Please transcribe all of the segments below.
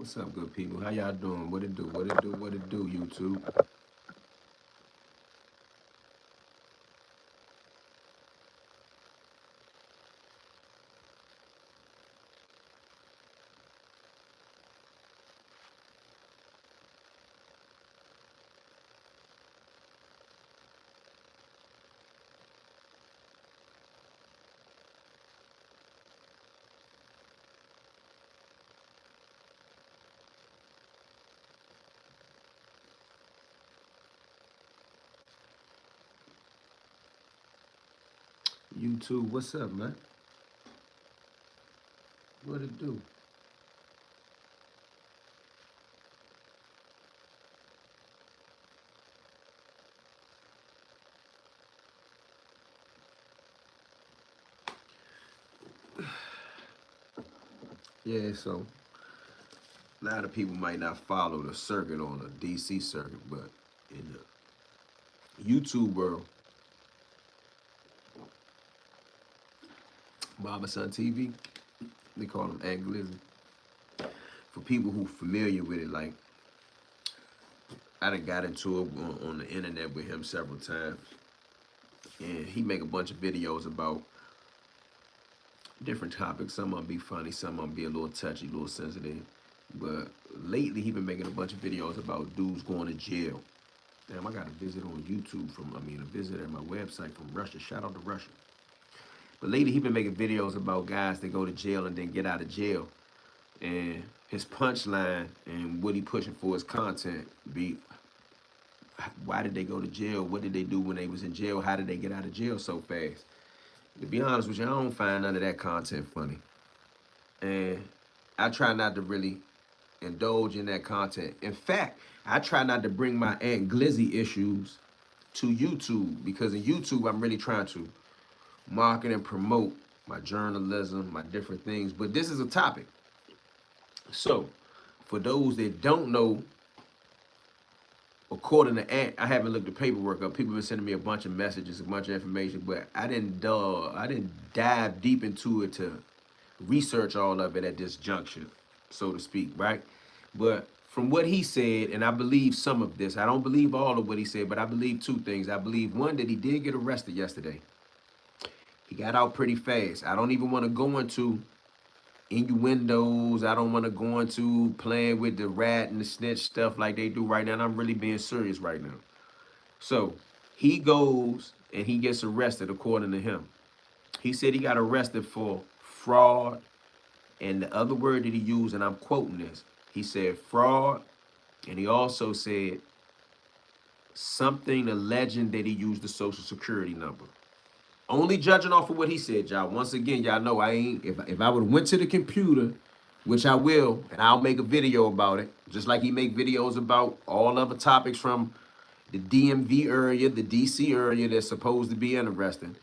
What's up, good people? How y'all doing? What it do? What it do? What it do, YouTube? YouTube, what's up, man? What it do? Yeah, so a lot of people might not follow the circuit on the DC circuit, but in the YouTube world, Baba Son TV, they call him Glizzy. For people who familiar with it, like I done got into it on the internet with him several times, and he make a bunch of videos about different topics. Some of them be funny, some of them be a little touchy, a little sensitive. But lately, he been making a bunch of videos about dudes going to jail. Damn, I got a visit on YouTube a visit at my website from Russia. Shout out to Russia. But lately, he been making videos about guys that go to jail and then get out of jail. And his punchline and what he pushing for his content be, why did they go to jail? What did they do when they was in jail? How did they get out of jail so fast? To be honest with you, I don't find none of that content funny. And I try not to really indulge in that content. In fact, I try not to bring my Aunt Glizzy issues to YouTube, because in YouTube, I'm really trying to market and promote my journalism, my different things. But this is a topic. So, for those that don't know, according to Aunt, I haven't looked the paperwork up. People have been sending me a bunch of messages, a bunch of information, but I didn't dive deep into it to research all of it at this juncture, so to speak, right? But from what he said, and I believe some of this, I don't believe all of what he said, but I believe two things. I believe, one, that he did get arrested yesterday. He got out pretty fast. I don't even want to go into innuendos. I don't want to go into playing with the rat and the snitch stuff like they do right now. And I'm really being serious right now. So he goes and he gets arrested, according to him. He said he got arrested for fraud. And the other word that he used, and I'm quoting this, he said fraud. And he also said something alleging that he used the social security number. Only judging off of what he said, y'all. Once again, y'all know I ain't, if I would have went to the computer, which I will, and I'll make a video about it, just like he make videos about all other topics from the DMV area, the DC area that's supposed to be interesting.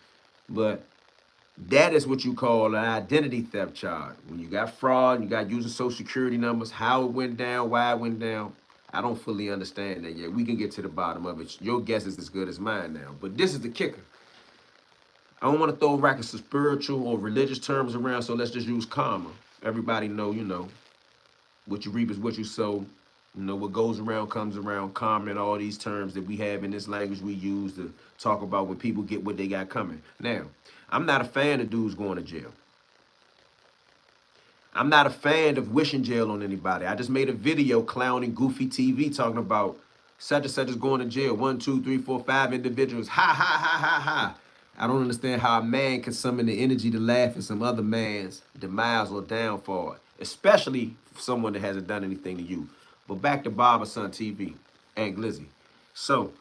But that is what you call an identity theft charge. When you got fraud, you got using social security numbers, how it went down, why it went down. I don't fully understand that yet. We can get to the bottom of it. Your guess is as good as mine now. But this is the kicker. I don't want to throw rackets of spiritual or religious terms around, so let's just use karma. Everybody know, what you reap is what you sow. What goes around comes around, karma, and all these terms that we have in this language we use to talk about when people get what they got coming. Now, I'm not a fan of dudes going to jail. I'm not a fan of wishing jail on anybody. I just made a video clowning Goofy TV talking about such and such is going to jail. 1, 2, 3, 4, 5 individuals. Ha, ha, ha, ha, ha. I don't understand how a man can summon the energy to laugh at some other man's demise or downfall, especially someone that hasn't done anything to you. But back to Baba Son TV and Glizzy. So,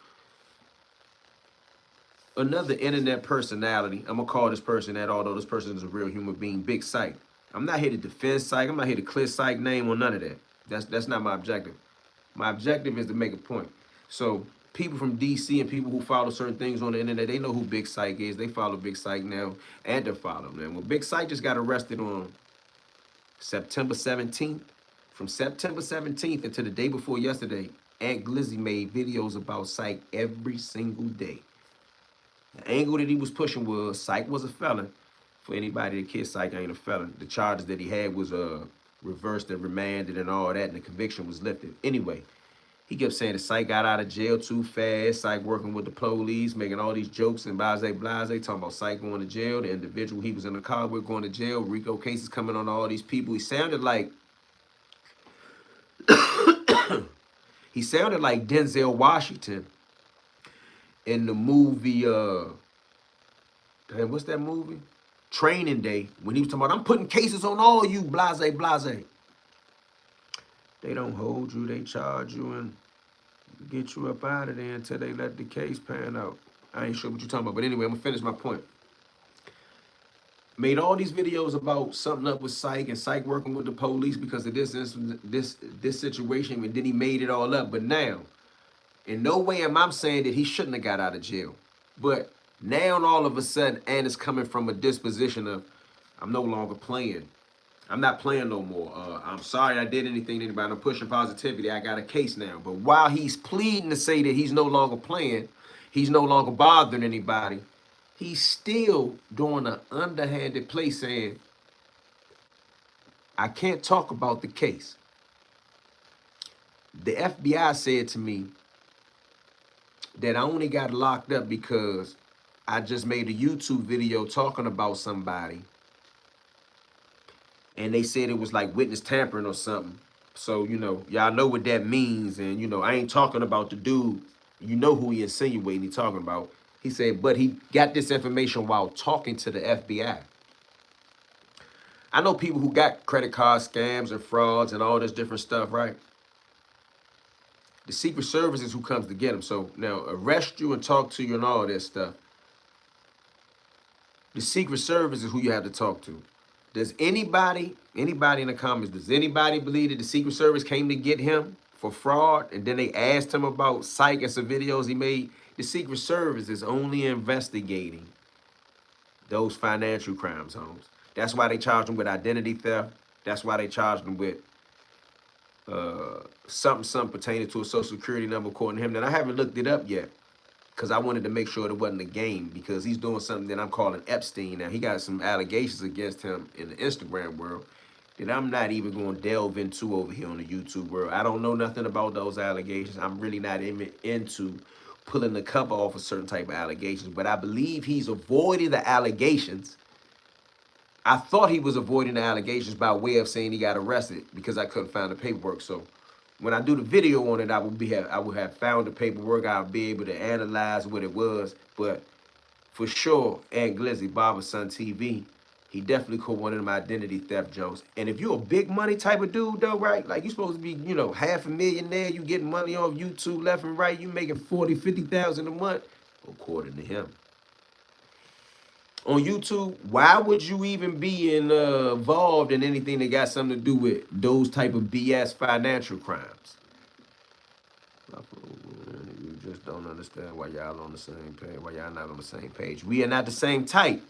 another internet personality, I'm going to call this person that, although this person is a real human being, Big Sight. I'm not here to defend Sight. I'm not here to clear Sight name or none of that. That's not my objective. My objective is to make a point. So, people from DC and people who follow certain things on the internet, they know who Big Sight is. They follow Big Sight now, and they follow him. And when Big Sight just got arrested on September 17th, from September 17th until the day before yesterday, Aunt Glizzy made videos about Sight every single day. The angle that he was pushing was Sight was a felon. For anybody that kids Sight ain't a felon. The charges that he had was reversed and remanded and all that, and the conviction was lifted. Anyway, he kept saying the Syke got out of jail too fast, Syke working with the police, making all these jokes and blase, talking about Syke going to jail, the individual he was in the car with going to jail, RICO cases coming on all these people. He sounded like Denzel Washington in the movie, what's that movie? Training Day, when he was talking about, I'm putting cases on all you, blase. They don't hold you, they charge you and get you up out of there until they let the case pan out. I ain't sure what you're talking about, but anyway, I'm gonna finish my point. Made all these videos about something up with Syke and Syke working with the police because of this situation, and then he made it all up. But now, in no way am I saying that he shouldn't have got out of jail. But now all of a sudden, and it's coming from a disposition of, I'm no longer playing. I'm not playing no more. I'm sorry I did anything to anybody. I'm pushing positivity. I got a case now. But while he's pleading to say that he's no longer playing, he's no longer bothering anybody, he's still doing an underhanded play saying, I can't talk about the case. The FBI said to me that I only got locked up because I just made a YouTube video talking about somebody, and they said it was like witness tampering or something. So, y'all know what that means. And, I ain't talking about the dude. You know who he insinuating he talking about. He said, but he got this information while talking to the FBI. I know people who got credit card scams and frauds and all this different stuff, right? The Secret Service is who comes to get them. So now arrest you and talk to you and all this stuff. The Secret Service is who you have to talk to. Does anybody in the comments, does anybody believe that the Secret Service came to get him for fraud and then they asked him about Syke and some videos he made? The Secret Service is only investigating those financial crimes, Holmes. That's why they charged him with identity theft. That's why they charged him with something pertaining to a social security number according to him. That I haven't looked it up yet because I wanted to make sure it wasn't a game, because he's doing something that I'm calling Epstein. Now, he got some allegations against him in the Instagram world that I'm not even going to delve into over here on the YouTube world. I don't know nothing about those allegations. I'm really not into pulling the cover off of certain type of allegations, but I believe he's avoiding the allegations. I thought he was avoiding the allegations by way of saying he got arrested because I couldn't find the paperwork. So when I do the video on it, I would have found the paperwork. I'll be able to analyze what it was. But for sure, and Glizzy, Barber Son TV, he definitely caught one of them identity theft jokes. And if you're a big money type of dude, though, right? Like, you supposed to be, half a millionaire. You getting money off YouTube left and right. You making 40, 50,000 a month, according to him. On YouTube, why would you even be involved in anything that got something to do with those type of BS financial crimes? You just don't understand why y'all on the same page, why y'all not on the same page. We are not the same type.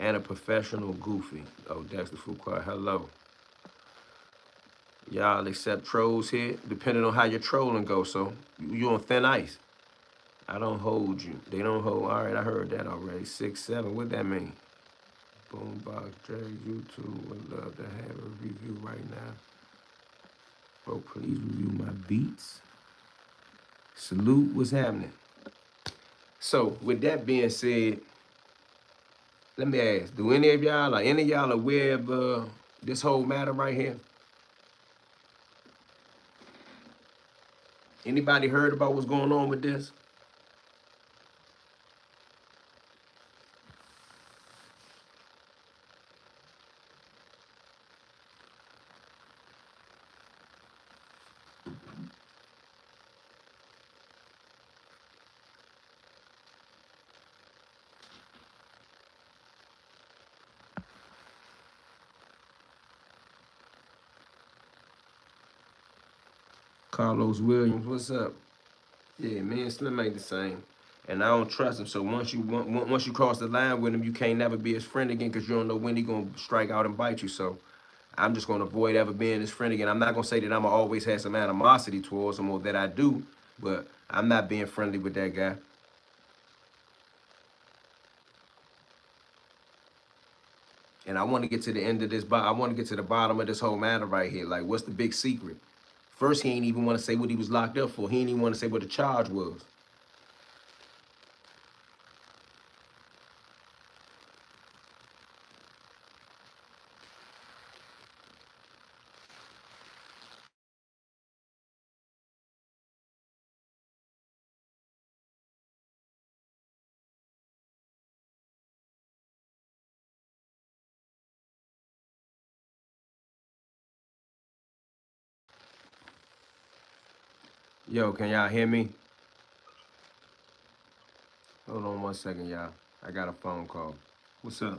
And a professional goofy. Oh, Dexter Fuqua, hello. Y'all accept trolls here, depending on how your trolling goes. So you on thin ice. I don't hold you. They don't hold. All right, I heard that already. 6'7". What that mean? Boombox J, YouTube would love to have a review right now. Bro, please review my beats. Salute, what's happening? So, with that being said, let me ask, do any of y'all aware of this whole matter right here? Anybody heard about what's going on with this? Carlos Williams, what's up? Yeah, me and Slim ain't the same, and I don't trust him. So once you cross the line with him, you can't never be his friend again, because you don't know when he gonna strike out and bite you. So I'm just gonna avoid ever being his friend again. I'm not gonna say that I'm gonna always have some animosity towards him or that I do, but I'm not being friendly with that guy. And I want to get to the end of this, but I want to get to the bottom of this whole matter right here. Like, what's the big secret? First, he ain't even want to say what he was locked up for. He ain't even want to say what the charge was. Yo, can y'all hear me? Hold on 1 second, y'all. I got a phone call. What's up?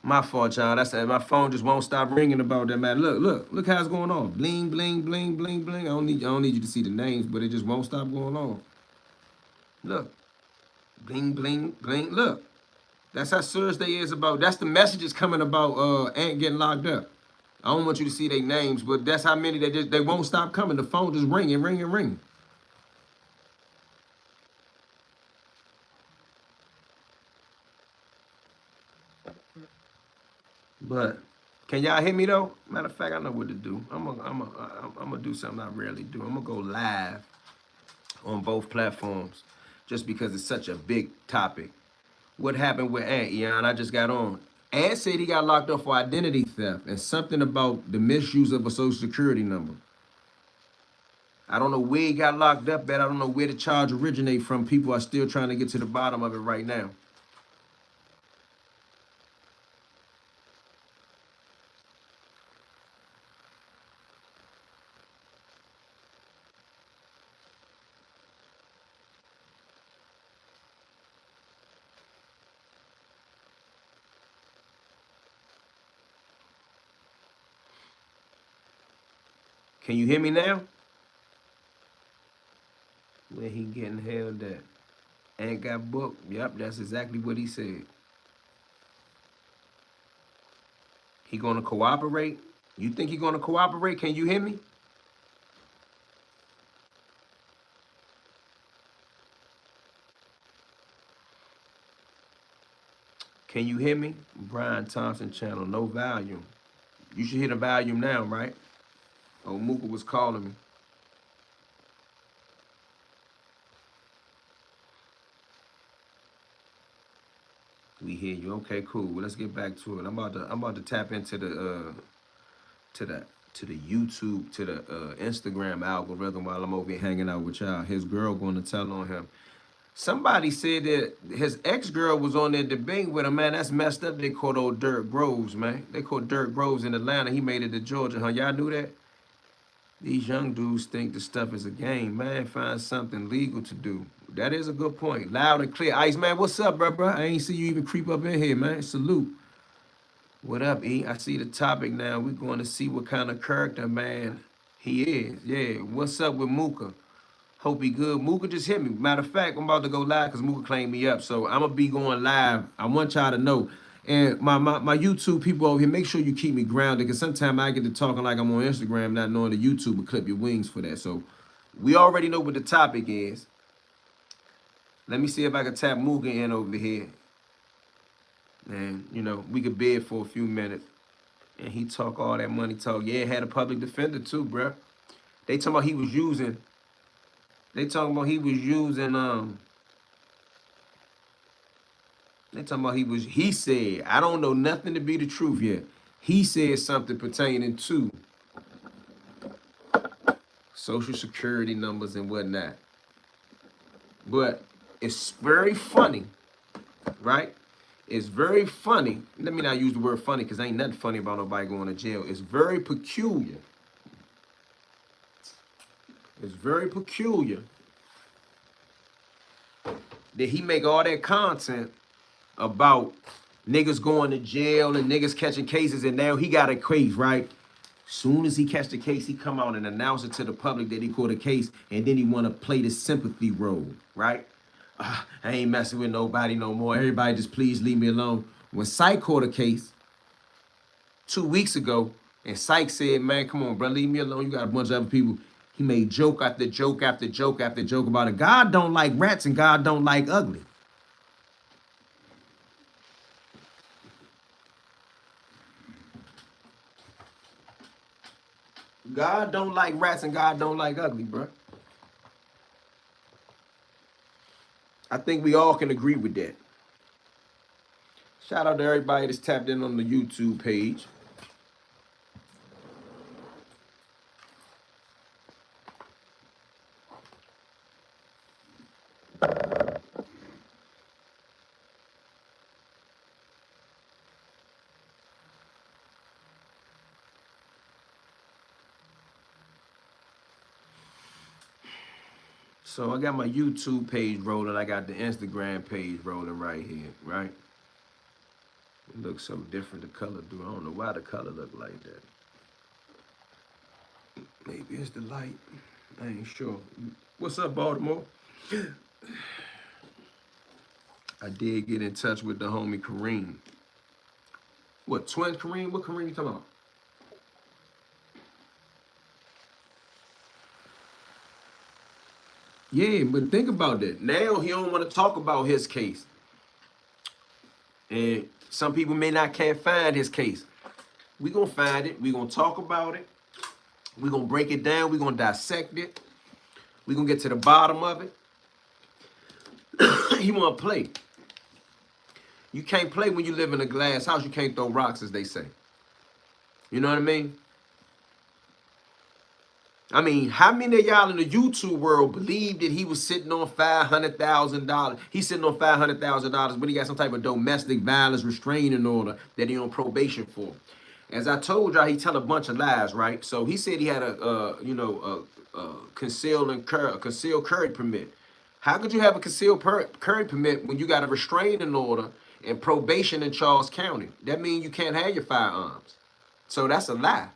My fault, y'all. That's my phone just won't stop ringing about that matter. Look how it's going on. Bling, bling, bling, bling, bling. I don't need you to see the names, but it just won't stop going on. Look, bling, bling, bling. Look, that's how serious they is about. That's the messages coming about Ant getting locked up. I don't want you to see their names, but that's how many they won't stop coming. The phone just ringing, ringing, ringing. But can y'all hear me though? Matter of fact, I know what to do. I'm gonna do something I rarely do. I'm gonna go live on both platforms, just because it's such a big topic. What happened with Ant, Eon? I just got on. Ant said he got locked up for identity theft and something about the misuse of a social security number. I don't know where he got locked up at. I don't know where the charge originate from. People are still trying to get to the bottom of it right now. Can you hear me now? Where he getting held at? Ant got booked. Yep, that's exactly what he said. He gonna cooperate? You think he gonna cooperate? Can you hear me? Can you hear me? Brian Thompson channel, no volume. You should hear the volume now, right? Oh, Mooka was calling me. We hear you. Okay, cool. Well, let's get back to it. I'm about to tap into to the to the YouTube, to the Instagram algorithm while I'm over here hanging out with y'all. His girl going to tell on him. Somebody said that his ex-girl was on there debating with him, man. That's messed up. They caught old Dirk Groves, man. They caught Dirk Groves in Atlanta. He made it to Georgia, huh? Y'all knew that? These young dudes think the stuff is a game, man. Find something legal to do. That is a good point. Loud and clear. Ice, man, what's up, bro? I ain't see you even creep up in here, man. Salute. What up, E? I see the topic now. We're going to see what kind of character, man, he is. Yeah. What's up with Mooka? Hope he good. Mooka just hit me. Matter of fact, I'm about to go live because Mooka claimed me up. So I'm going to be going live. I want y'all to know. And my YouTube people over here, make sure you keep me grounded because sometimes I get to talking like I'm on Instagram, not knowing the YouTube will clip your wings for that. So we already know what the topic is. Let me see if I can tap Mooka in over here. And, you know, we could bid for a few minutes. And he talk all that money talk. Yeah, had a public defender too, bruh. They talking about he was using, they talking about he was using They talking about he said, I don't know nothing to be the truth yet. He said something pertaining to social security numbers and whatnot. But it's very funny, right? It's very funny. Let me not use the word funny because ain't nothing funny about nobody going to jail. It's very peculiar. It's very peculiar that he make all that content about niggas going to jail and niggas catching cases, and now he got a case, right? Soon as he catch the case, he come out and announce it to the public that he caught a case, and then he want to play the sympathy role, right? I ain't messing with nobody no more. Everybody just please leave me alone. When Syke caught a case 2 weeks ago, and Syke said, man, come on, bro, leave me alone. You got a bunch of other people. He made joke after joke after joke after joke about it. God don't like rats and God don't like ugly. God don't like rats and God don't like ugly, bro. I think we all can agree with that. Shout out to everybody that's tapped in on the YouTube page. So I got my YouTube page rolling. I got the Instagram page rolling right here, right? It looks so different, the color do. I don't know why the color look like that. Maybe it's the light. I ain't sure. What's up, Baltimore? I did get in touch with the homie Kareem. What, twin Kareem? What Kareem you talking about? Yeah, but think about that. Now he don't want to talk about his case. And some people may not can't find his case. We gonna find it. We gonna talk about it. We gonna break it down. We gonna dissect it. We gonna get to the bottom of it. He wanna play. You can't play when you live in a glass house. You can't throw rocks, as they say. You know what I mean? I mean, how many of y'all in the YouTube world believe that he was sitting on $500,000? He's sitting on $500,000, but he got some type of domestic violence restraining order that he on probation for. As I told y'all, he tell a bunch of lies, right? So he said he had a concealed carry permit. How could you have a concealed carry permit when you got a restraining order and probation in Charles County? That means you can't have your firearms. So that's a lie.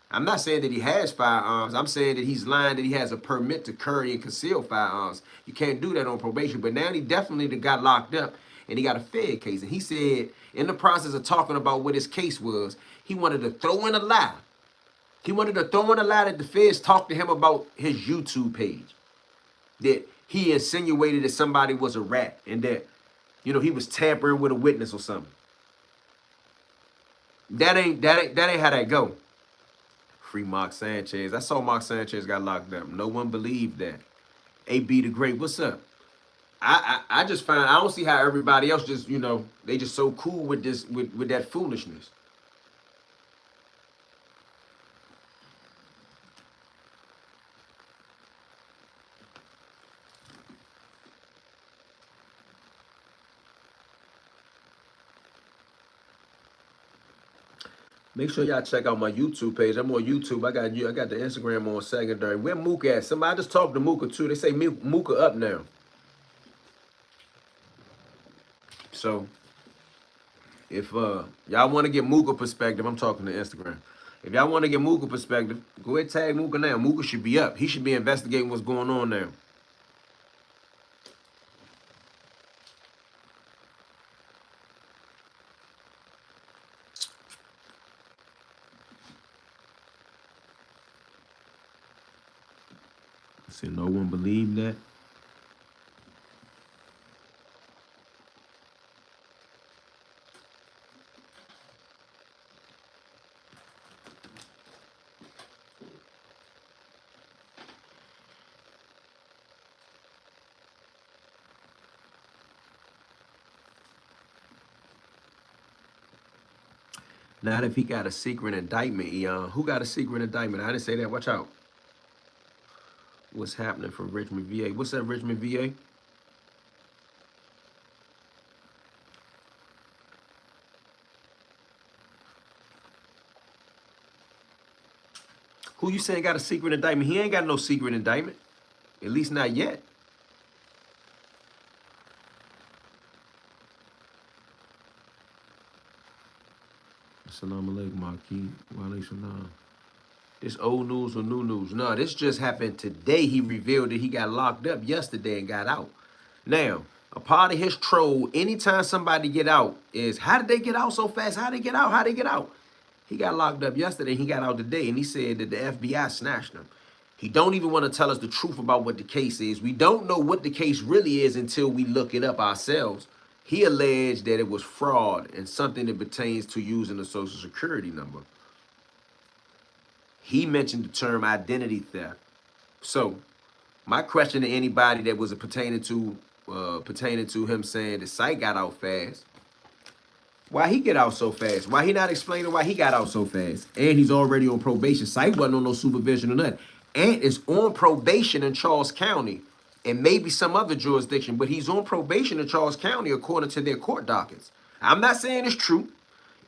I'm not saying that he has firearms. I'm saying that he's lying that he has a permit to carry and conceal firearms. You can't do that on probation. But now he definitely got locked up and he got a Fed case. And he said in the process of talking about what his case was, he wanted to throw in a lie. He wanted to throw in a lie that the Feds talked to him about his YouTube page. That he insinuated that somebody was a rat and that, he was tampering with a witness or something. That ain't how that go. Free Mark Sanchez. I saw Mark Sanchez got locked up. No one believed that. AB the Great, what's up? I just find I don't see how everybody else just, they just so cool with this with that foolishness. Make sure y'all check out my YouTube page. I'm on YouTube. I got the Instagram on secondary. Where Mook at? Somebody just talked to Mooka too. They say Mooka up now. So if y'all want to get Mooka perspective, I'm talking to Instagram. If y'all want to get Mooka perspective, go ahead tag Mooka now. Mooka should be up. He should be investigating what's going on now. See, no one believed that. Not if he got a secret indictment, Eon. Who got a secret indictment? I didn't say that. Watch out. What's happening from Richmond, VA? What's that, Richmond, VA? Who you saying got a secret indictment? He ain't got no secret indictment. At least not yet. Assalamu alaikum, Marquis. Wa alaikum salam. This old news or new news? No, this just happened today. He revealed that he got locked up yesterday and got out. Now, a part of his troll, anytime somebody get out, is how did they get out so fast? How did they get out? How did they get out? He got locked up yesterday. He got out today, and he said that the FBI snatched him. He don't even want to tell us the truth about what the case is. We don't know what the case really is until we look it up ourselves. He alleged that it was fraud and something that pertains to using a social security number. He mentioned the term identity theft. So, my question to anybody that was pertaining to him saying the site got out fast. Why he get out so fast? Why he not explaining why he got out so fast? And he's already on probation. Site wasn't on no supervision or nothing. And is on probation in Charles County and maybe some other jurisdiction, but he's on probation in Charles County according to their court dockets. I'm not saying it's true.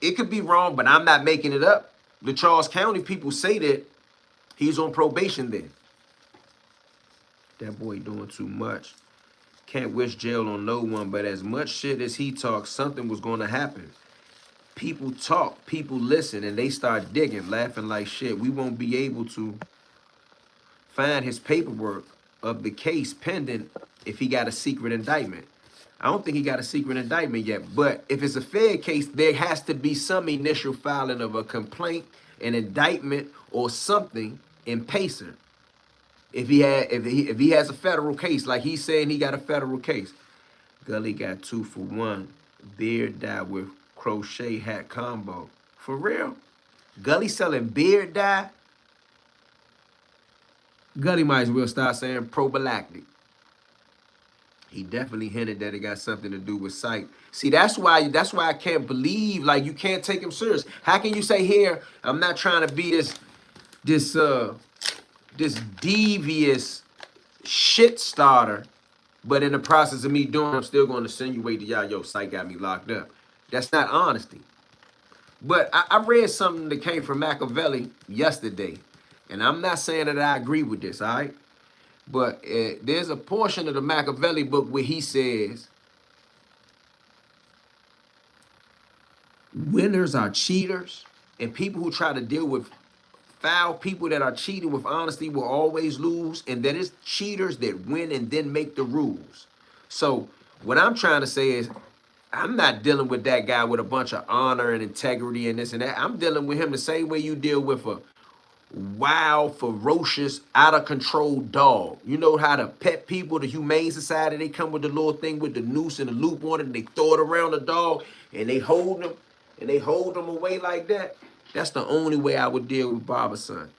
It could be wrong, but I'm not making it up. The Charles County people say that he's on probation there. That boy doing too much. Can't wish jail on no one, but as much shit as he talks, something was going to happen. People talk, people listen, and they start digging, laughing like shit. We won't be able to find his paperwork of the case pending if he got a secret indictment. I don't think he got a secret indictment yet, but if it's a fair case, there has to be some initial filing of a complaint, an indictment, or something in Pacer. If he has a federal case, like he's saying he got a federal case. Gully got 2 for 1. Beard dye with crochet hat combo. For real? Gully selling beard dye? Gully might as well start saying prophylactic. He definitely hinted that it got something to do with sight. See, that's why I can't believe, like, you can't take him serious. How can you say here, I'm not trying to be this devious shit starter, but in the process of me doing, I'm still going to insinuate to y'all, yo, sight got me locked up. That's not honesty. But I read something that came from Machiavelli yesterday, and I'm not saying that I agree with this, all right? But there's a portion of the Machiavelli book where he says, winners are cheaters, and people who try to deal with foul people that are cheating with honesty will always lose, and that it's cheaters that win and then make the rules. So what I'm trying to say is, I'm not dealing with that guy with a bunch of honor and integrity and this and that. I'm dealing with him the same way you deal with a wild, ferocious, out of control dog. You know how the pet people, the Humane Society, they come with the little thing with the noose and the loop on it, and they throw it around the dog, and they hold them away like that. That's the only way I would deal with Barber's son.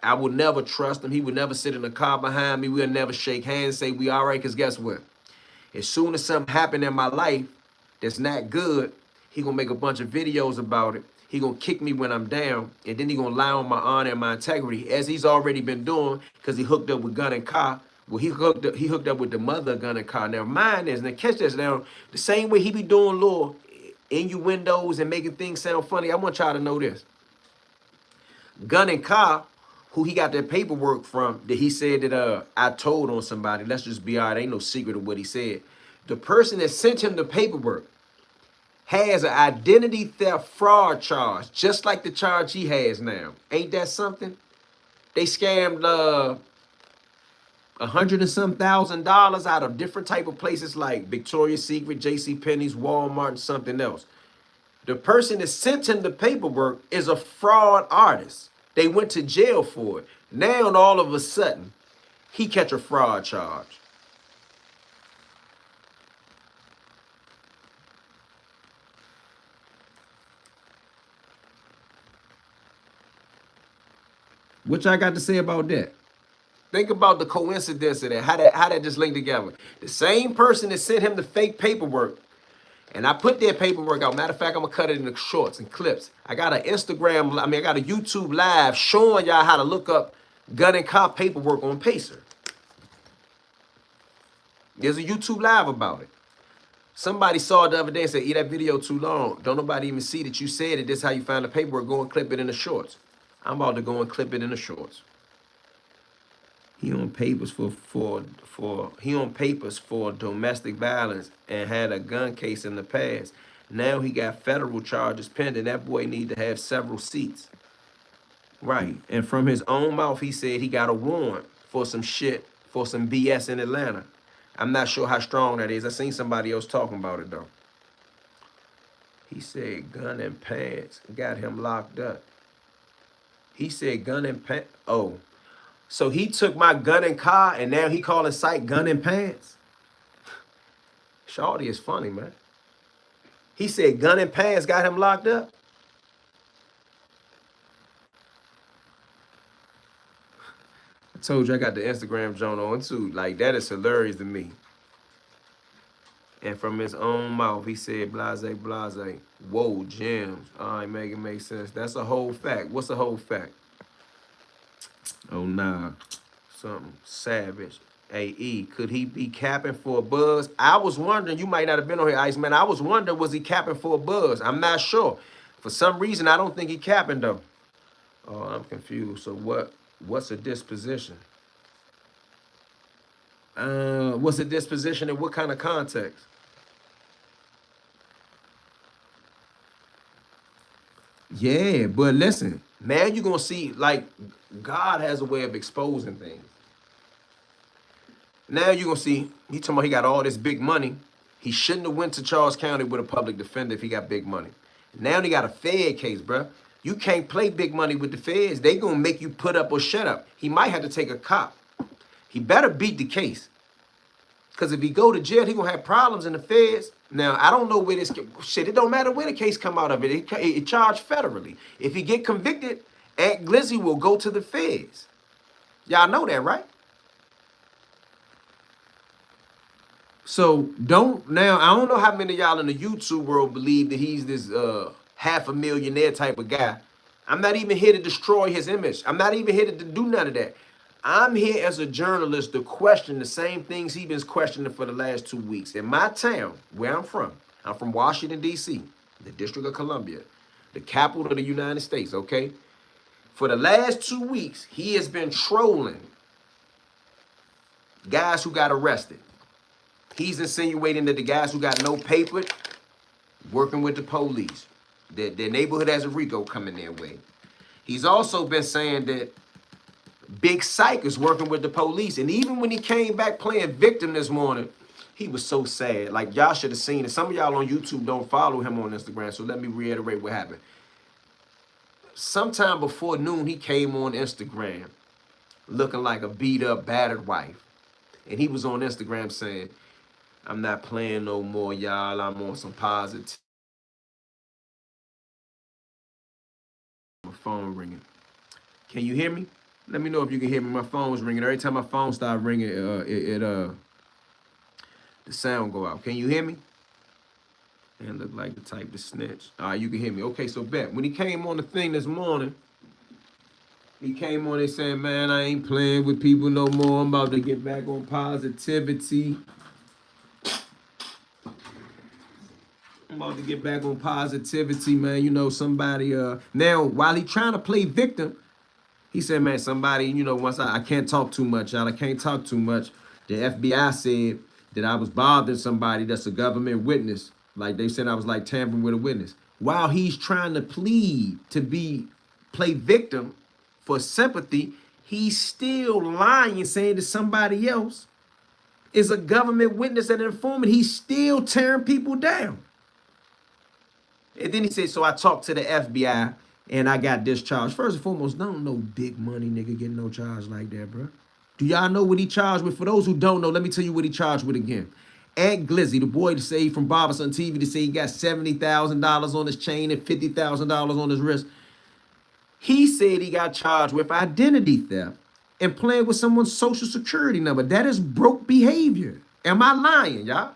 I would never trust him. He would never sit in the car behind me. We'll never shake hands, say we all right, because guess what? As soon as something happened in my life that's not good, he gonna make a bunch of videos about it. He gonna kick me when I'm down, and then he gonna lie on my honor and my integrity, as he's already been doing, because he hooked up with Gun and Car. Well, he hooked up with the mother of Gun and Car. Now, mine is, now catch this now, the same way he be doing little innuendos and making things sound funny, I want y'all to know this. Gun and Car, who he got that paperwork from, that he said that I told on somebody, let's just be all right, ain't no secret of what he said. The person that sent him the paperwork has an identity theft fraud charge, just like the charge he has now. Ain't that something? They scammed $100 and some thousand out of different type of places like Victoria's Secret, JCPenney's, Walmart, and something else. The person that sent him the paperwork is a fraud artist. They went to jail for it. Now, all of a sudden, he catch a fraud charge. What y'all got to say about that? Think about the coincidence of that. How that just linked together. The same person that sent him the fake paperwork And I put their paperwork out. Matter of fact, I'm gonna cut it into shorts and clips. I got an Instagram, I got a YouTube live showing y'all how to look up gun and cop paperwork on Pacer. There's a YouTube live about it. Somebody saw it the other day and said, that video too long. Don't nobody even see that you said it. This is how you find the paperwork. Go and clip it in the shorts. I'm about to go and clip it in the shorts. He on papers for domestic violence and had a gun case in the past. Now he got federal charges pending. That boy need to have several seats. Right. And from his own mouth, he said he got a warrant for some shit, for some BS in Atlanta. I'm not sure how strong that is. I seen somebody else talking about it though. He said gun and pants got him locked up. He said gun and pants. Oh, so he took my gun and car and now he calling site gun and pants? Shawty is funny, man. He said gun and pants got him locked up. I told you I got the Instagram joint on too. Like, that is hilarious to me. And from his own mouth, he said, blase, blase. Whoa, gems. All right, make it make sense. That's a whole fact. What's a whole fact? Oh, nah. Something savage. AE, could he be capping for a buzz? I was wondering, you might not have been on here, Iceman. I was wondering, was he capping for a buzz? I'm not sure. For some reason, I don't think he capping, though. Oh, I'm confused. So what's a disposition? What's a disposition in what kind of context? Yeah, but listen, man, you're going to see, like, God has a way of exposing things. Now you're going to see, he talking about he got all this big money. He shouldn't have went to Charles County with a public defender if he got big money. Now he got a Fed case, bro. You can't play big money with the feds. They going to make you put up or shut up. He might have to take a cop. He better beat the case. Because if he go to jail, he going to have problems in the feds. Now, I don't know where this... Shit, it don't matter where the case come out of it. It charged federally. If he get convicted, Aunt Glizzy will go to the feds. Y'all know that, right? So, now, I don't know how many of y'all in the YouTube world believe that he's this half-a-millionaire type of guy. I'm not even here to destroy his image. I'm not even here to do none of that. I'm here as a journalist to question the same things he's been questioning for the last 2 weeks. In my town, where I'm from Washington, D.C., the District of Columbia, the capital of the United States, okay? For the last 2 weeks, he has been trolling guys who got arrested. He's insinuating that the guys who got no paper working with the police, that their neighborhood has a RICO coming their way. He's also been saying that Big Psych is working with the police. And even when he came back playing victim this morning, he was so sad. Like, y'all should have seen it. Some of y'all on YouTube don't follow him on Instagram, so let me reiterate what happened. Sometime before noon, he came on Instagram looking like a beat-up, battered wife. And he was on Instagram saying, I'm not playing no more, y'all. I'm on some positive. My phone ringing. Can you hear me? Let me know if you can hear me. My phone's ringing. Every time my phone starts ringing, the sound go out. Can you hear me? And look like the type to snitch. All right, you can hear me. Okay, so bet. When he came on the thing this morning, he came on and saying, man, I ain't playing with people no more. I'm about to get back on positivity. I'm about to get back on positivity, man. You know, somebody, now, while he trying to play victim, he said, man, somebody, you know, once I can't talk too much, y'all. I can't talk too much. The FBI said that I was bothering somebody that's a government witness. Like, they said I was like tampering with a witness. While he's trying to plead to play victim for sympathy, he's still lying, saying that somebody else is a government witness and an informant. He's still tearing people down. And then he said, so I talked to the FBI and I got discharged. First and foremost, don't no big money nigga get no charge like that, bro. Do y'all know what he charged with? For those who don't know, let me tell you what he charged with again. Aunt Glizzy, the boy to say from Barberson TV, to say he got $70,000 on his chain and $50,000 on his wrist. He said he got charged with identity theft and playing with someone's social security number. That is broke behavior. Am I lying, y'all?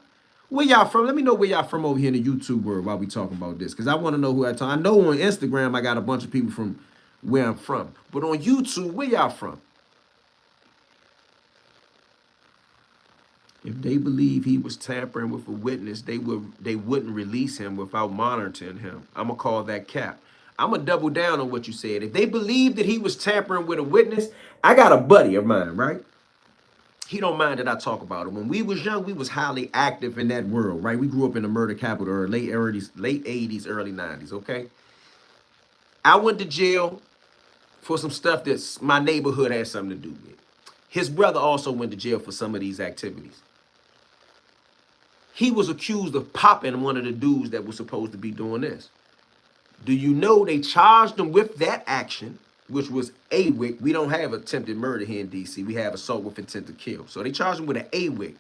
Where y'all from? Let me know where y'all from over here in the YouTube world while we talking about this. Because I want to know who I talk. I know on Instagram I got a bunch of people from where I'm from. But on YouTube, where y'all from? If they believe he was tampering with a witness, they wouldn't release him without monitoring him. I'm gonna call that cap. I'm gonna double down on what you said. If they believe that he was tampering with a witness, I got a buddy of mine, right? He don't mind that I talk about it. When we was young, we was highly active in that world, right? We grew up in the murder capital, or late 80s, early 90s, okay? I went to jail for some stuff that my neighborhood had something to do with. His brother also went to jail for some of these activities. He was accused of popping one of the dudes that was supposed to be doing this. Do you know they charged him with that action, which was AWIC? We don't have attempted murder here in DC. We have assault with intent to kill. So they charged him with an AWIC.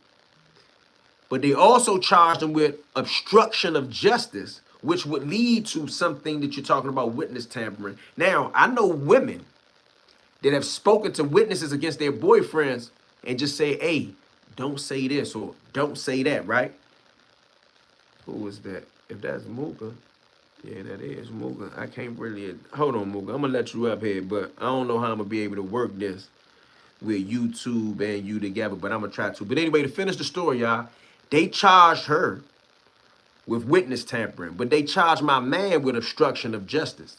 But they also charged him with obstruction of justice, which would lead to something that you're talking about, witness tampering. Now, I know women that have spoken to witnesses against their boyfriends and just say, hey, don't say this or don't say that, right? Who was that? If that's Mooka, yeah, that is Mooka. I can't really, hold on, Mooka. I'm gonna let you up here, but I don't know how I'm gonna be able to work this with YouTube and you together, but I'm gonna try to. But anyway, to finish the story, y'all, they charged her with witness tampering, but they charged my man with obstruction of justice.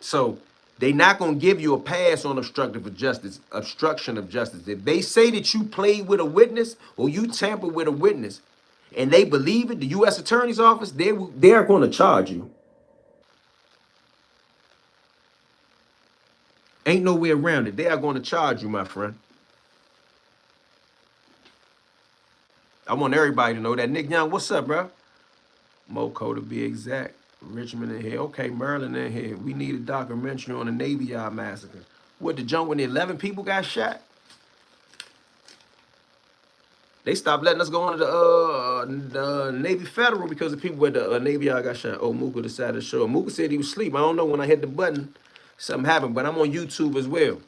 So they not gonna give you a pass on obstruction of justice. If they say that you played with a witness or you tampered with a witness, and they believe it, the U.S. Attorney's Office, they're gonna charge you. Ain't no way around it. They are gonna charge you, my friend. I want everybody to know that. Nick Young, what's up, bro? Moco to be exact. Richmond in here. Okay, Maryland in here. We need a documentary on the Navy Yard massacre. What, the junk when the 11 people got shot? They stopped letting us go on to the Navy Federal because the people with the Navy Yard got shot. Oh, Mooka decided to show. Mooka said he was asleep. I don't know, when I hit the button, something happened, but I'm on YouTube as well.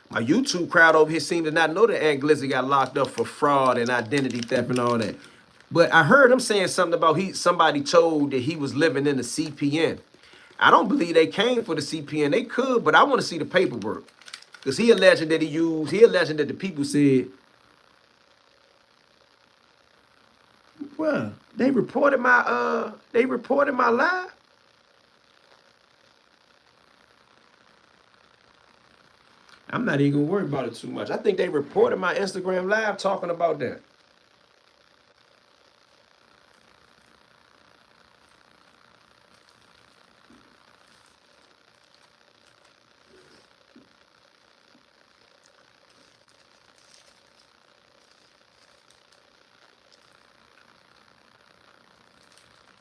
My YouTube crowd over here seemed to not know that Aunt Glizzy got locked up for fraud and identity theft and all that. But I heard him saying something about somebody told that he was living in the CPN. I don't believe they came for the CPN. They could, but I want to see the paperwork. Because he alleged that the people said, well, they reported my live. I'm not even gonna worry about it too much. I think they reported my Instagram live talking about that.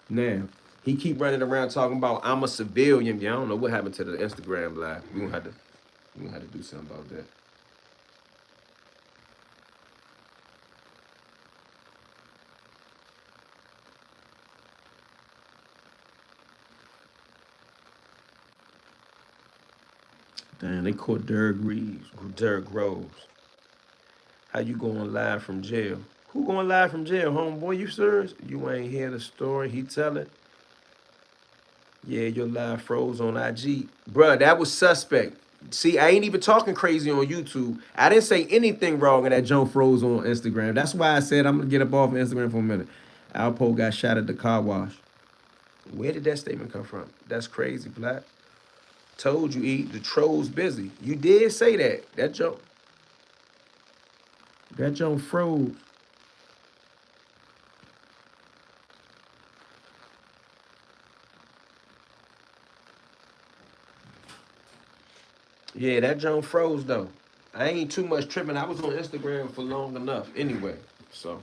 Now, he keep running around talking about I'm a civilian. Yeah, I don't know what happened to the Instagram live. We gonna have to do something about that. Damn, they caught Derek Groves. How you going live from jail? Who going live from jail, homeboy? You serious? You ain't hear the story he telling? Yeah, your live froze on IG. Bruh, that was suspect. See, I ain't even talking crazy on YouTube. I didn't say anything wrong in that Joe froze on Instagram. That's why I said I'm gonna get up off of Instagram for a minute. Alpo got shot at the car wash. Where did that statement come from? That's crazy, Black. Told you, E, the troll's busy. You did say that. That Joe froze. Yeah, that Joe froze though. I ain't too much tripping. I was on Instagram for long enough anyway. So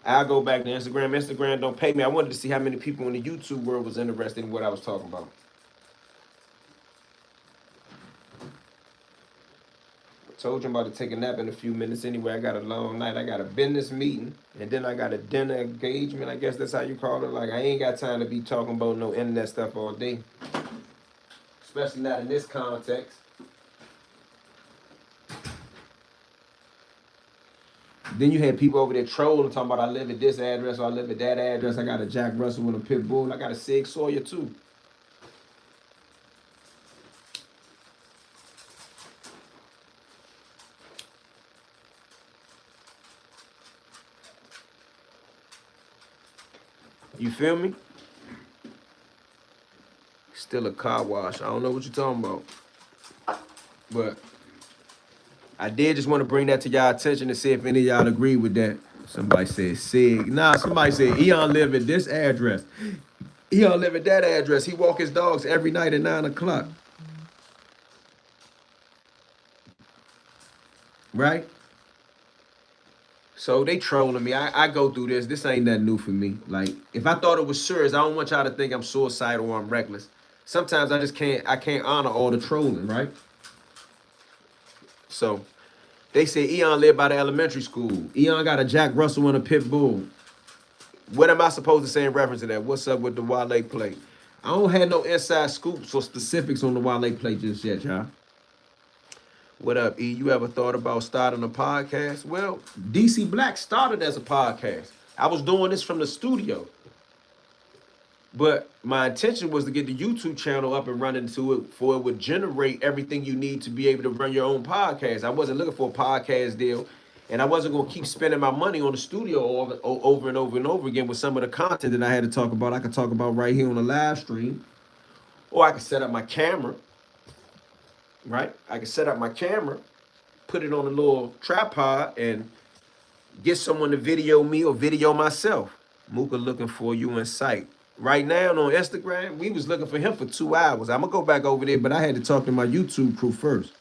I'll go back to Instagram. Instagram don't pay me. I wanted to see how many people in the YouTube world was interested in what I was talking about. I told you I'm about to take a nap in a few minutes anyway. I got a long night. I got a business meeting, and then I got a dinner engagement. I guess that's how you call it. Like, I ain't got time to be talking about no internet stuff all day, especially not in this context. Then you had people over there trolling, talking about I live at this address or I live at that address. I got a Jack Russell and a pit bull. I got a Sig Sawyer too. You feel me? Still a car wash. I don't know what you're talking about. But I did just want to bring that to y'all attention to see if any of y'all agree with that. Somebody said Sig. Nah, somebody said Eon live at this address. Eon live at that address. He walk his dogs every night at 9 o'clock. Right? So they trolling me. I go through this. This ain't nothing new for me. Like, if I thought it was serious, I don't want y'all to think I'm suicidal or I'm reckless. Sometimes I just can't honor all the trolling, right? So they say Eon lived by the elementary school. Eon got a Jack Russell and a pit bull. What am I supposed to say in reference to that? What's up with the Wale play? I don't have no inside scoops or specifics on the Wale play just yet, y'all. What up, E? You ever thought about starting a podcast? Well, DC Black started as a podcast. I was doing this from the studio. But my intention was to get the YouTube channel up and running to it for it would generate everything you need to be able to run your own podcast. I wasn't looking for a podcast deal, and I wasn't going to keep spending my money on the studio over and over and over again with some of the content that I had to talk about. I could talk about right here on the live stream, or I could set up my camera, right? I could set up my camera, put it on a little tripod, and get someone to video me or video myself. Mooka looking for you in sight. Right now on Instagram, we was looking for him for 2 hours. I'm gonna go back over there, but I had to talk to my YouTube crew first.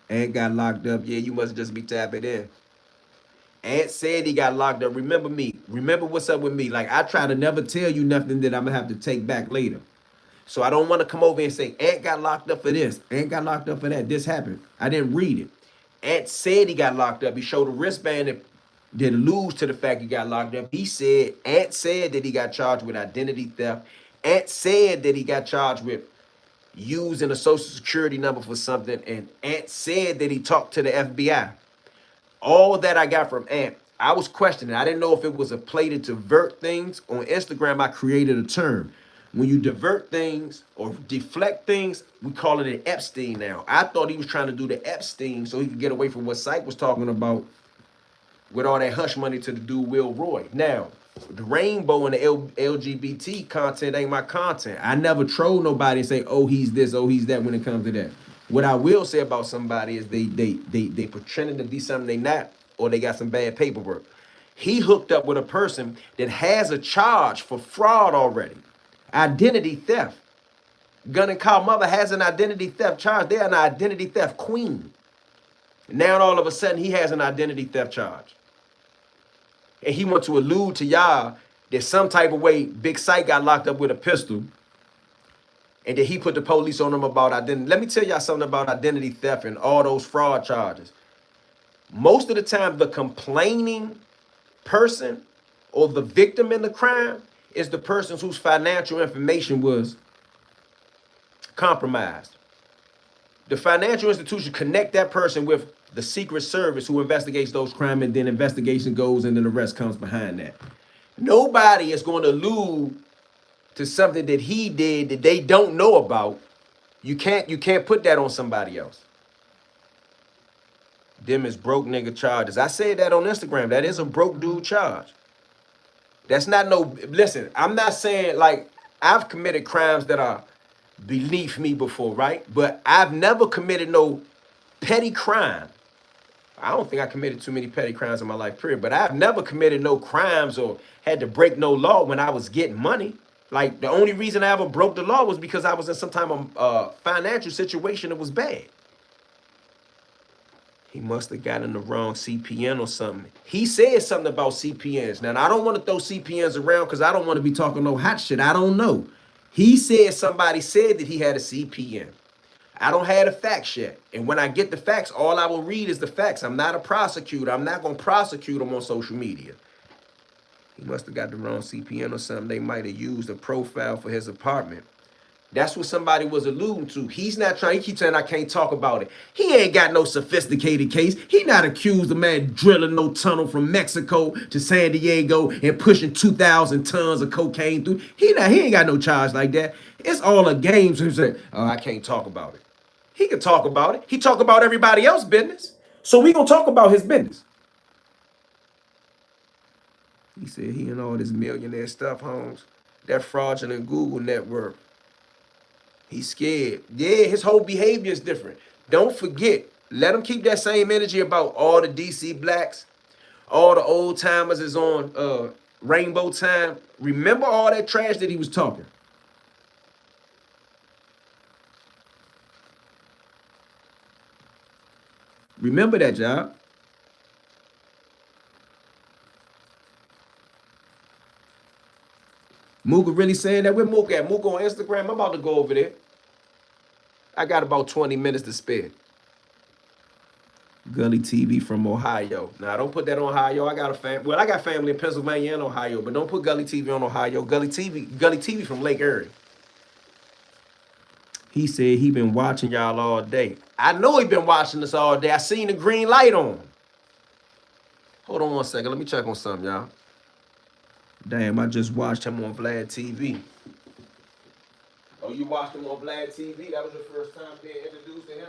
Ant got locked up. Yeah, you must just be tapping in. Ant said he got locked up. Remember me. Remember what's up with me. Like, I try to never tell you nothing that I'm gonna have to take back later. So I don't want to come over and say, Ant got locked up for this. Ant got locked up for that. This happened. I didn't read it. Ant said he got locked up. He showed a wristband that alludes to the fact he got locked up. Ant said that he got charged with identity theft. Ant said that he got charged with using a social security number for something. And Ant said that he talked to the FBI. All that I got from Ant. I was questioning. I didn't know if it was a play to divert things. On Instagram, I created a term. When you divert things or deflect things, we call it an Epstein now. I thought he was trying to do the Epstein so he could get away from what Syke was talking about with all that hush money to the dude Will Roy. Now, the rainbow and the LGBT content ain't my content. I never troll nobody and say, oh, he's this, oh, he's that when it comes to that. What I will say about somebody is they pretending to be something they not, or they got some bad paperwork. He hooked up with a person that has a charge for fraud already. Identity theft. Gun and Call Mother has an identity theft charge. They're an identity theft queen. Now all of a sudden he has an identity theft charge. And he wants to allude to y'all that some type of way Big Syke got locked up with a pistol and that he put the police on him about identity. Let me tell y'all something about identity theft and all those fraud charges. Most of the time, the complaining person or the victim in the crime is the person whose financial information was compromised. The financial institution connect that person with the Secret Service who investigates those crimes, and then investigation goes and then the rest comes behind that. Nobody is going to allude to something that he did that they don't know about. You can't put that on somebody else. Them is broke nigga charges. I said that on Instagram. That is a broke dude charge. That's not no, listen, I'm not saying like I've committed crimes that are beneath me before, right? But I've never committed no petty crime. I don't think I committed too many petty crimes in my life, period. But I've never committed no crimes or had to break no law when I was getting money. Like the only reason I ever broke the law was because I was in some type of financial situation that was bad. He must have gotten the wrong CPN or something. He said something about CPNs. Now, I don't want to throw CPNs around because I don't want to be talking no hot shit. I don't know. He said somebody said that he had a CPN. I don't have the facts yet. And when I get the facts, all I will read is the facts. I'm not a prosecutor. I'm not going to prosecute him on social media. He must have got the wrong CPN or something. They might have used a profile for his apartment. That's what somebody was alluding to. He's not trying. He keeps saying I can't talk about it. He ain't got no sophisticated case. He not accused of man drilling no tunnel from Mexico to San Diego and pushing 2,000 tons of cocaine through. He ain't got no charge like that. It's all a game. So he said, "Oh, I can't talk about it." He can talk about it. He talk about everybody else's business. So we gonna talk about his business. He said he and all this millionaire stuff, Holmes. That fraudulent Google network. He's scared. Yeah, his whole behavior is different. Don't forget, let him keep that same energy about all the DC blacks, all the old timers is on Rainbow Time. Remember all that trash that he was talking. Remember that, y'all. Mooka really saying that? Where Mooka at? Mooka on Instagram? I'm about to go over there. I got about 20 minutes to spare. Gully TV from Ohio. Now, don't put that on Ohio. I got a family. Well, I got family in Pennsylvania and Ohio, but don't put Gully TV on Ohio. Gully TV from Lake Erie. He said he been watching y'all all day. I know he been watching us all day. I seen the green light on. Hold on 1 second. Let me check on something, y'all. Damn, I just watched him on Vlad TV. Oh, you watched him on Vlad TV? That was your first time being introduced to him?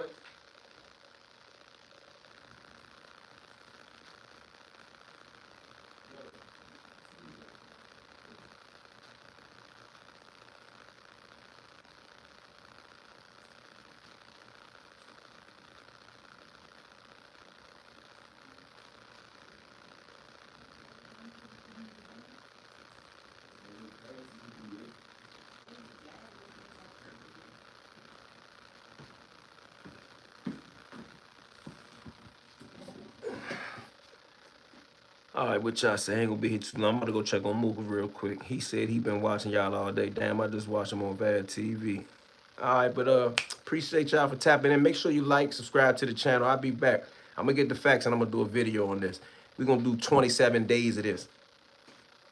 All right, what y'all say? I ain't gonna be here too long. I'm gonna go check on Mooka real quick. He said he been watching y'all all day. Damn, I just watched him on Bad TV. All right, but appreciate y'all for tapping in. Make sure you like, subscribe to the channel. I'll be back. I'm gonna get the facts and I'm gonna do a video on this. We're gonna do 27 days of this.